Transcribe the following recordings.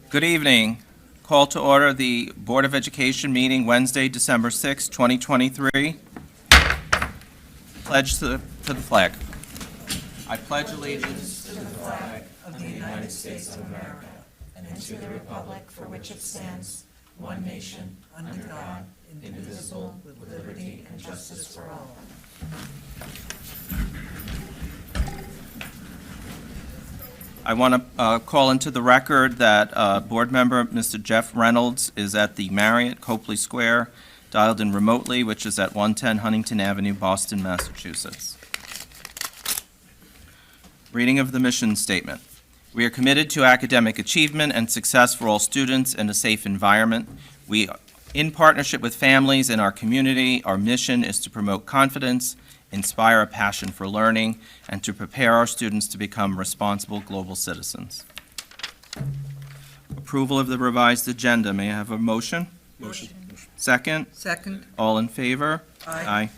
Good evening. Call to order the Board of Education meeting Wednesday, December 6, 2023. Pledge to the flag. I pledge allegiance Of the United States of America and to the republic for which it stands, one nation, under God, indivisible, with liberty and justice for all. I want to call into the record that Board Member Mr. Jeff Reynolds is at the Marriott Copley Square, dialed in remotely, which is at 110 Huntington Avenue, Boston, Massachusetts. Reading of the mission statement. We are committed to academic achievement and success for all students in a safe environment. In partnership with families in our community, our mission is to promote confidence, inspire a passion for learning, and to prepare our students to become responsible global citizens. Approval of the revised agenda. May I have a motion? Motion. Second? Second. All in favor? Aye.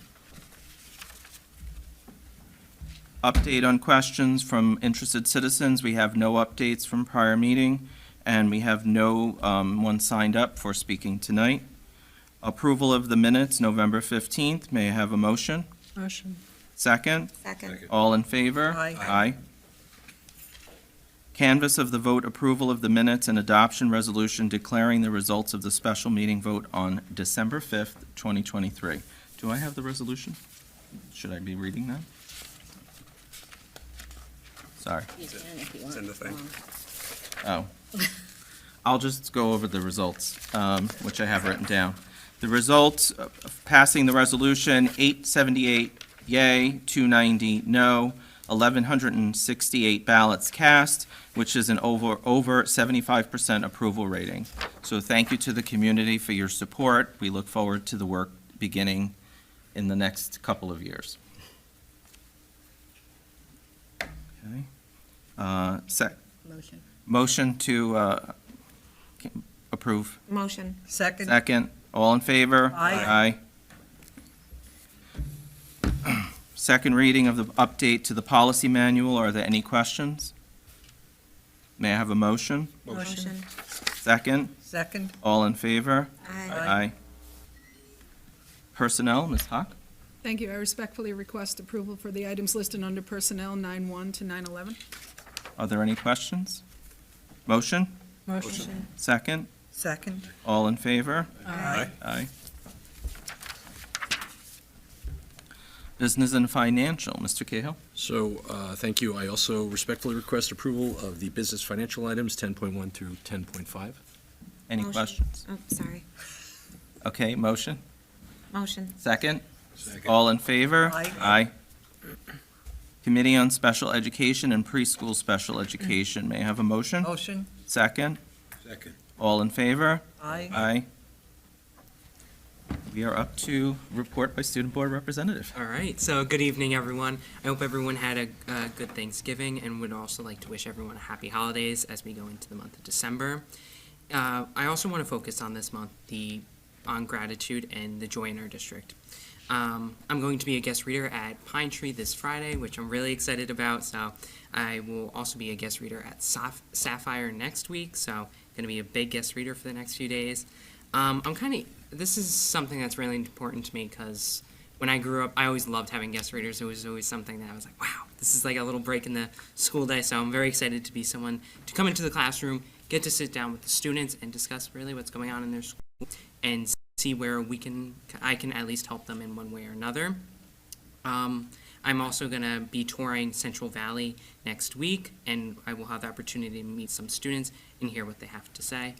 Update on questions from interested citizens. We have no updates from prior meeting, and we have no one signed up for speaking tonight. Approval of the minutes, November 15th. May I have a motion? Motion. Second? Second. All in favor? Aye. Canvass of the vote approval of the minutes and adoption resolution declaring the results of the special meeting vote on December 5th, 2023. Do I have the resolution? Should I be reading that? Sorry. You can if you want. Send the thing. Oh. I'll just go over the results, which I have written down. The results of passing the resolution, 878 yay, 290 no, 1,168 ballots cast, which is an over 75% approval rating. So thank you to the community for your support. We look forward to the work beginning in the next couple of years. Okay. Motion. Motion to approve. Motion. Second. Second. All in favor? Aye. Aye. Second reading of the update to the policy manual. Are there any questions? May I have a motion? Motion. Second. Second. All in favor? Aye. Personnel, Ms. Hawk? Thank you. I respectfully request approval for the items listed under Personnel 9-1 to 9-11. Are there any questions? Motion? Motion. Second. Second. All in favor? Aye. Aye. Business and financial, Mr. Cahill? So, thank you. I also respectfully request approval of the business financial items 10.1 through 10.5. Any Motion. questions? Oh, sorry. Okay, motion? Motion. Second? All in favor? Aye. Aye. Committee on Special Education and Preschool Special Education. May I have a motion? Motion. Second? Second. All in favor? Aye. Aye. We are up to report by Student Board Representative. All right, so good evening, everyone. I hope everyone had a good Thanksgiving and would also like to wish everyone a happy holidays as we go into the month of December. I also want to focus on this month on gratitude and the joy in our district. I'm going to be a guest reader at Pine Tree this Friday, which I'm really excited about. So I will also be a guest reader at Sapphire next week. So going to be a big guest reader for the next few days. This is something that's really important to me because when I grew up, I always loved having guest readers. It was always something that I was like, wow, this is like a little break in the school day. So I'm very excited to be someone to come into the classroom, get to sit down with the students and discuss really what's going on in their school and see where I can at least help them in one way or another. I'm also going to be touring Central Valley next week, and I will have the opportunity to meet some students and hear what they have to say.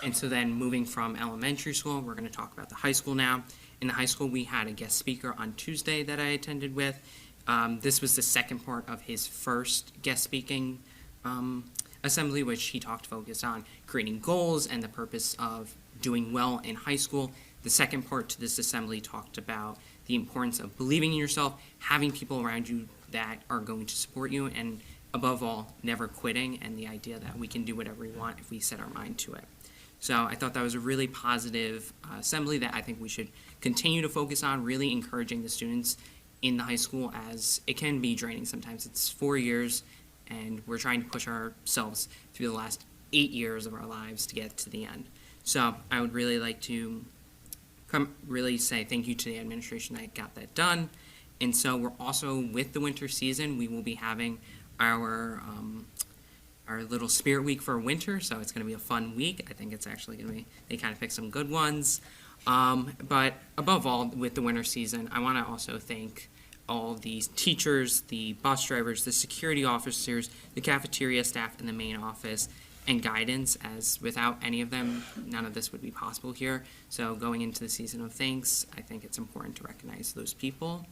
And so then moving from elementary school, we're going to talk about the high school now. In the high school, we had a guest speaker on Tuesday that I attended with. This was the second part of his first guest speaking assembly, which he focused on creating goals and the purpose of doing well in high school. The second part to this assembly talked about the importance of believing in yourself, having people around you that are going to support you, and above all, never quitting, and the idea that we can do whatever we want if we set our mind to it. So I thought that was a really positive assembly that I think we should continue to focus on, really encouraging the students in the high school, as it can be draining sometimes. It's 4 years, and we're trying to push ourselves through the last 8 years of our lives to get to the end. So I would really like to really say thank you to the administration that got that done. And so we're also, with the winter season, we will be having our little spirit week for winter, so it's going to be a fun week. I think it's actually going to be, they kind of picked some good ones. But above all, with the winter season, I want to also thank all these teachers, the bus drivers, the security officers, the cafeteria staff in the main office, and guidance, as without any of them, none of this would be possible here. So going into the season of thanks, I think it's important to recognize those people.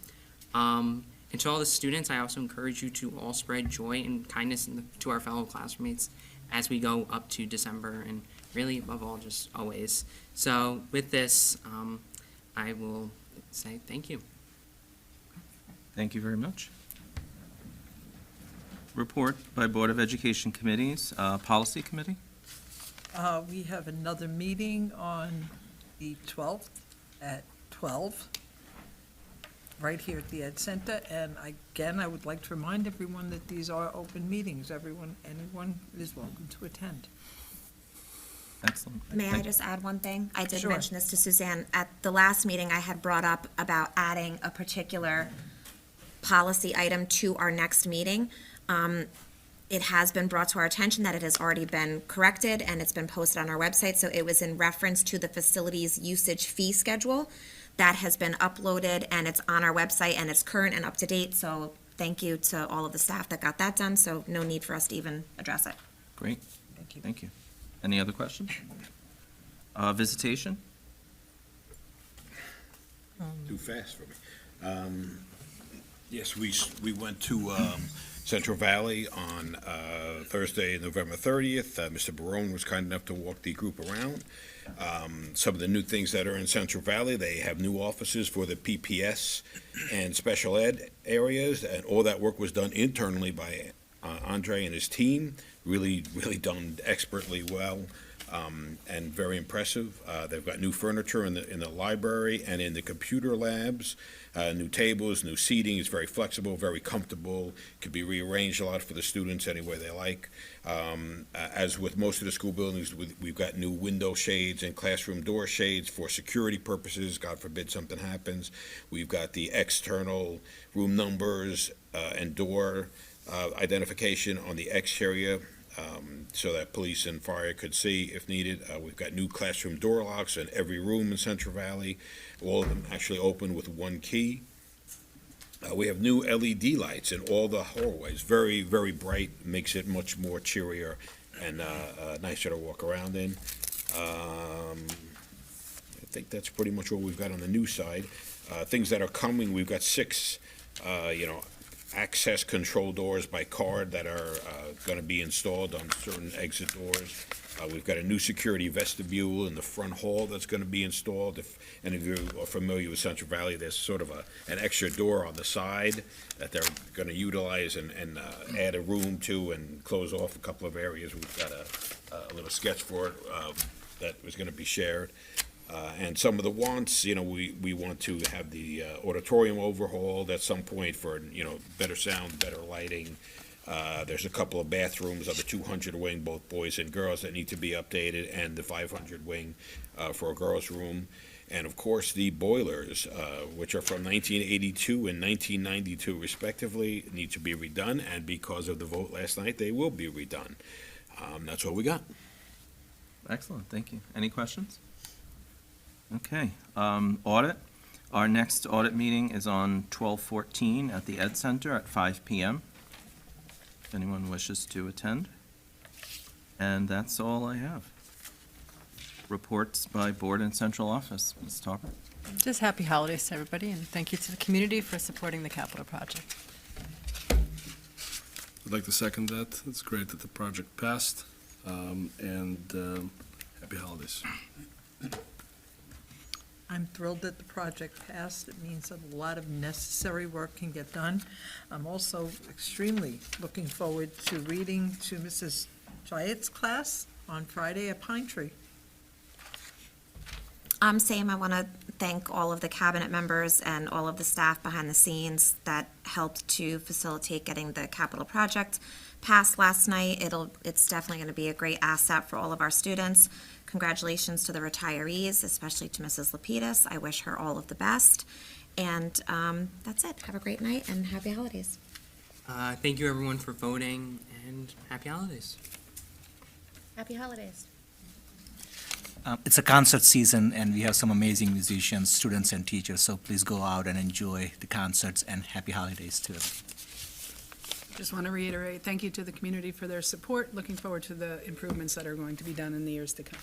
And to all the students, I also encourage you to all spread joy and kindness to our fellow classmates as we go up to December, and really, above all, just always. So with this, I will say thank you. Thank you very much. Report by Board of Education committees, Policy Committee. We have another meeting on the 12th at 12, right here at the Ed Center. And again, I would like to remind everyone that these are open meetings. Anyone is welcome to attend. Excellent. May I Thank- just add one thing? I did Sure. mention this to Suzanne. At the last meeting, I had brought up about adding a particular policy item to our next meeting. It has been brought to our attention that it has already been corrected and it's been posted on our website. So it was in reference to the facilities usage fee schedule that has been uploaded, and it's on our website, and it's current and up to date. So thank you to all of the staff that got that done. So no need for us to even address it. Great, Thank you. thank you. Any other questions? Visitation? Too fast for me. Yes, we went to Central Valley on Thursday, November 30th. Mr. Barone was kind enough to walk the group around. Some of the new things that are in Central Valley, they have new offices for the PPS and special ed areas, and all that work was done internally by Andre and his team. Really done expertly well. And very impressive. They've got new furniture in the library and in the computer labs, new tables, new seating. It's very flexible, very comfortable, could be rearranged a lot for the students any way they like. As with most of the school buildings, we've got new window shades and classroom door shades for security purposes, God forbid something happens. We've got the external room numbers and door identification on the exterior, so that police and fire could see if needed. We've got new classroom door locks in every room in Central Valley. All of them actually open with one key. We have new LED lights in all the hallways, very, very bright, makes it much more cheerier and nicer to walk around in. I think that's pretty much all we've got on the new side. Things that are coming, we've got 6, access control doors by card that are going to be installed on certain exit doors. We've got a new security vestibule in the front hall that's going to be installed. If any of you are familiar with Central Valley, there's sort of an extra door on the side that they're going to utilize and add a room to and close off a couple of areas. We've got a little sketch for it that was going to be shared. And some of the wants, we want to have the auditorium overhauled at some point for, better sound, better lighting. There's a couple of bathrooms on the 200 wing, both boys and girls, that need to be updated, and the 500 wing for a girls' room. And of course, the boilers, which are from 1982 and 1992 respectively, need to be redone, and because of the vote last night, they will be redone. That's what we got. Excellent, thank you. Any questions? Okay, audit. Our next audit meeting is on 12/14 at the Ed Center at 5 p.m. If anyone wishes to attend. And that's all I have. Reports by board and central office. Ms. Tarver. Just happy holidays to everybody, and thank you to the community for supporting the capital project. I'd like to second that. It's great that the project passed, and happy holidays. I'm thrilled that the project passed. It means that a lot of necessary work can get done. I'm also extremely looking forward to reading to Mrs. Jayet's class on Friday at Pine Tree. Same, I want to thank all of the cabinet members and all of the staff behind the scenes that helped to facilitate getting the capital project passed last night. It's definitely going to be a great asset for all of our students. Congratulations to the retirees, especially to Mrs. Lapidus. I wish her all of the best. And that's it. Have a great night and happy holidays. Thank you, everyone, for voting, and happy holidays. Happy holidays. It's a concert season, and we have some amazing musicians, students, and teachers, so please go out and enjoy the concerts, and happy holidays to them. Just want to reiterate, thank you to the community for their support. Looking forward to the improvements that are going to be done in the years to come.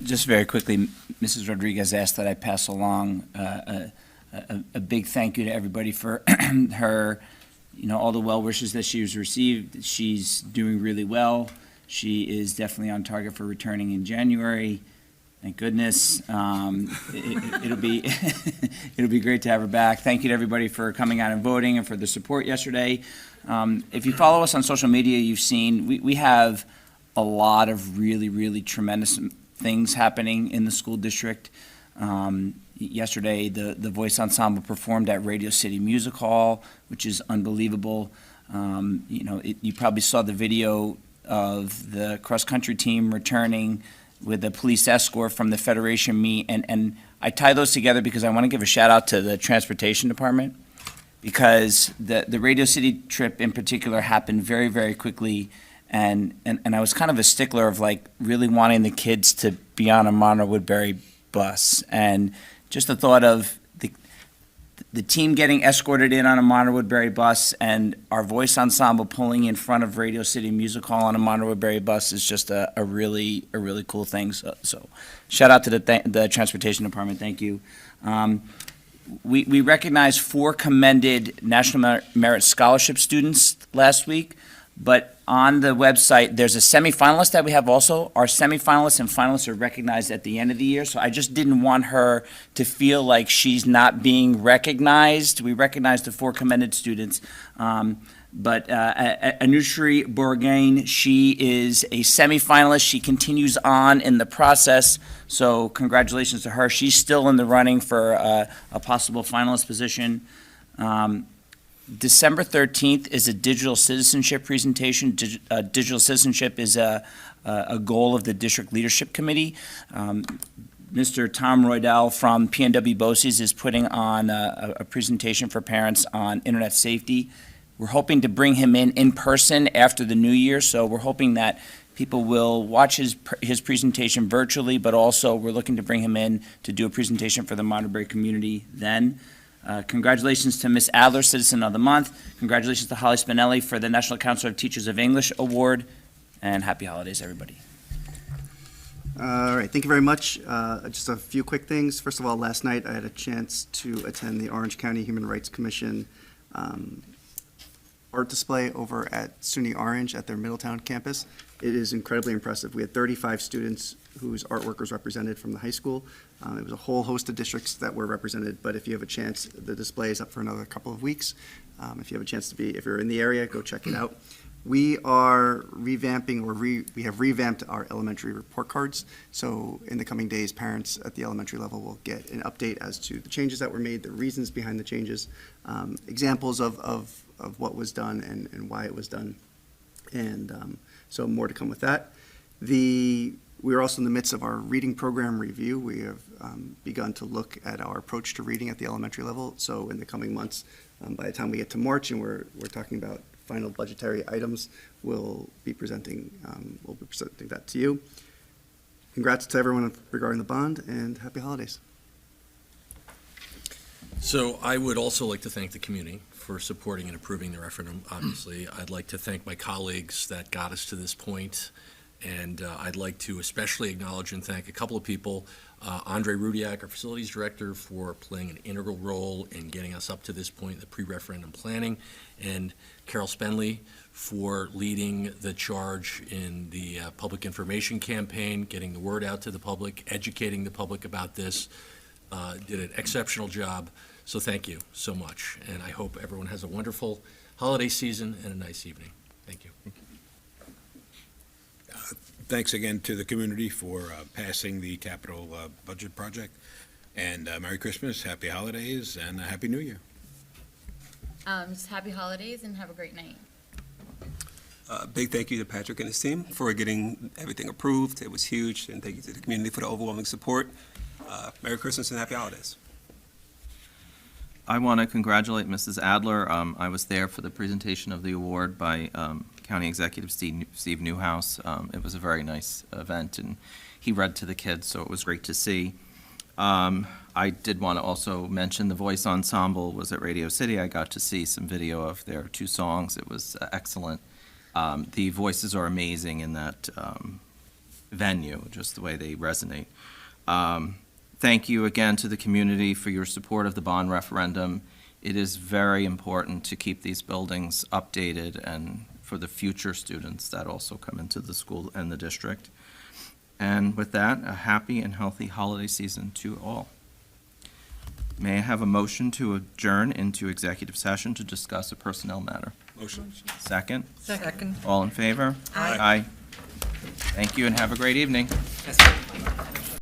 Just very quickly, Mrs. Rodriguez asked that I pass along a big thank you to everybody for her, all the well wishes that she has received. She's doing really well. She is definitely on target for returning in January. Thank goodness. It'll be it'll be great to have her back. Thank you to everybody for coming out and voting and for the support yesterday. If you follow us on social media, you've seen we have a lot of really, really tremendous things happening in the school district. Yesterday, the voice ensemble performed at Radio City Music Hall, which is unbelievable. You probably saw the video of the cross-country team returning with a police escort from the Federation meet. And I tie those together because I want to give a shout-out to the Transportation Department, because the Radio City trip in particular happened very, very quickly. And I was kind of a stickler of, really wanting the kids to be on a Monroe-Woodbury bus. And just the thought of the team getting escorted in on a Monroe-Woodbury bus and our voice ensemble pulling in front of Radio City Music Hall on a Monroe-Woodbury bus is just a really cool thing. So shout out to the Transportation Department. Thank you. We recognized 4 commended National Merit Scholarship students last week, but on the website, there's a semifinalist that we have also. Our semifinalists and finalists are recognized at the end of the year, so I just didn't want her to feel like she's not being recognized. We recognized the 4 commended students. But Anushree Bourgain, she is a semifinalist. She continues on in the process, so congratulations to her. She's still in the running for a possible finalist position. December 13th is a digital citizenship presentation. Digital citizenship is a goal of the District Leadership Committee. Mr. Tom Roydell from PNW BOCES is putting on a presentation for parents on internet safety. We're hoping to bring him in person after the new year, so we're hoping that people will watch his presentation virtually, but also we're looking to bring him in to do a presentation for the Monterey community then. Congratulations to Ms. Adler, Citizen of the Month. Congratulations to Holly Spinelli for the National Council of Teachers of English Award. And happy holidays, everybody. All right, thank you very much. Just a few quick things. First of all, last night I had a chance to attend the Orange County Human Rights Commission art display over at SUNY Orange at their Middletown campus. It is incredibly impressive. We had 35 students whose artwork was represented from the high school. It was a whole host of districts that were represented, but if you have a chance, the display is up for another couple of weeks. If you have a chance if you're in the area, go check it out. We are revamping, we have revamped our elementary report cards. So in the coming days, parents at the elementary level will get an update as to the changes that were made, the reasons behind the changes, examples of what was done and why it was done. And so more to come with that. We're also in the midst of our reading program review. We have begun to look at our approach to reading at the elementary level. So in the coming months, by the time we get to March and we're talking about final budgetary items, we'll be presenting that to you. Congrats to everyone regarding the bond, and happy holidays. So I would also like to thank the community for supporting and approving the referendum, obviously. I'd like to thank my colleagues that got us to this point. And I'd like to especially acknowledge and thank a couple of people. Andre Rudiak, our facilities director, for playing an integral role in getting us up to this point in the pre-referendum planning, and Carol Spenley for leading the charge in the public information campaign, getting the word out to the public, educating the public about this. Did an exceptional job, so thank you so much. And I hope everyone has a wonderful holiday season and a nice evening. Thank you. Thanks again to the community for passing the capital budget project. And Merry Christmas, Happy Holidays, and Happy New Year. Just happy holidays and have a great night. Big thank you to Patrick and his team for getting everything approved. It was huge, and thank you to the community for the overwhelming support. Merry Christmas and Happy Holidays. I want to congratulate Mrs. Adler. I was there for the presentation of the award by County Executive Steve Newhouse. It was a very nice event, and he read to the kids, so it was great to see. I did want to also mention the Voice Ensemble was at Radio City. I got to see some video of their 2 songs. It was excellent. The voices are amazing in that venue, just the way they resonate. Thank you again to the community for your support of the bond referendum. It is very important to keep these buildings updated and for the future students that also come into the school and the district. And with that, a happy and healthy holiday season to all. May I have a motion to adjourn into executive session to discuss a personnel matter? Motion. Second? Second. All in favor? Aye. Aye. Thank you and have a great evening. Yes.